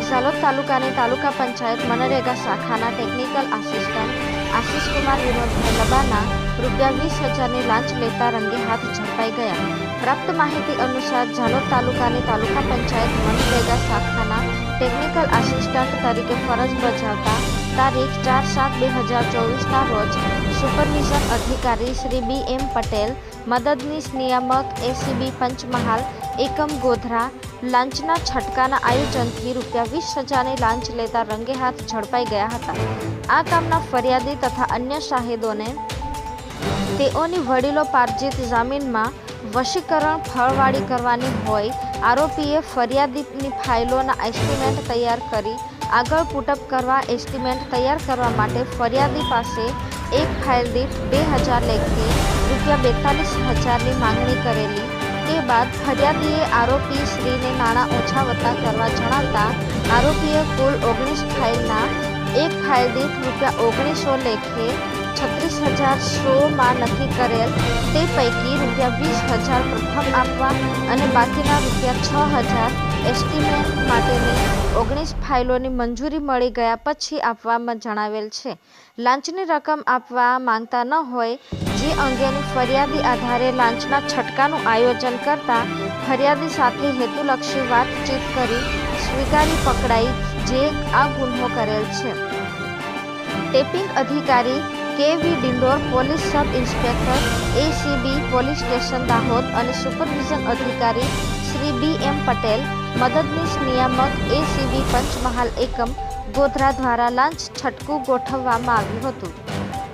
ઝાલોદ તાલુકાની તાલુકા પંચાયત મનરેગા શાખાના technical assistant Ashishkumar Vinodbhai Labana ₹20,000ની લાંચ લેતા રંગે હાથ ઝડપાઈ ગયા। પ્રાપ્ત માહિતી અનુસાર ઝાલોદ તાલુકાની તાલુકા પંચાયત મનરેગા શાખાના ટેકનિકલ આસિસ્ટન્ટ તરીકે ફરજ બજાવતા તારીખ 4/7/2024ના રોજ સુપરવિઝન અધિકારી શ્રી B.M. પટેલ, મદદનીશ નિયામક ACB પંચમહાલ એકમ ગોધરા લાંચના છટકાના આયોજનથી ₹20,000ની લાંચ લેતા રંગે હાથ ઝડપાઈ ગયા હતા। આ કામના ફરિયાદી તથા અન્ય શાહિદોને તેઓની વડીલોપાર્જિત જમીનમાં વશીકરણ ફળવાળી કરવાની હોય આરોપીએ ફરિયાદીની ફાઇલોના એસ્ટિમેટ તૈયાર કરી આગળ પુટઅપ કરવા એસ્ટિમેટ તૈયાર કરવા માટે ફરિયાદી પાસે એક ફાઇલ દીઠ 2,000 લેખે ₹42,000ની માંગણી કરેલી। તે બાદ ફરિયાદીએ આરોપી શ્રીને નાણાં ઓછા વત્તા કરવા જણાવતા આરોપીએ કુલ 19 ફાઇલના એક ફાઇલ દીઠ ₹1900 લેખે 36,100માં નક્કી કરેલ। તે પૈકી ₹20,000 પ્રથમ આપવા અને બાકીના ₹6,000 એસ્ટિમેટ માટેની 19 ફાઇલોની મંજૂરી મળી ગયા પછી આપવામાં જણાવેલ છે। લાંચની રકમ આપવા માંગતા ન હોય જે અંગેની ફરિયાદી આધારે લાંચના છટકાનું આયોજન કરતા ફરિયાદી સાથે હેતુલક્ષી વાતચીત કરી સ્વીકારી પકડાઈ જે આ ગુન્હો કરેલ છે। ટેપિંગ અધિકારી KV Dindor, police sub inspector ACB police station Dahod અને સુપરવિઝન અધિકારી શ્રી B.M. પટેલ, મદદનીશ નિયામક ACB પંચમહાલ એકમ ગોધરા દ્વારા લાંચ છટકું ગોઠવવામાં આવ્યું હતું।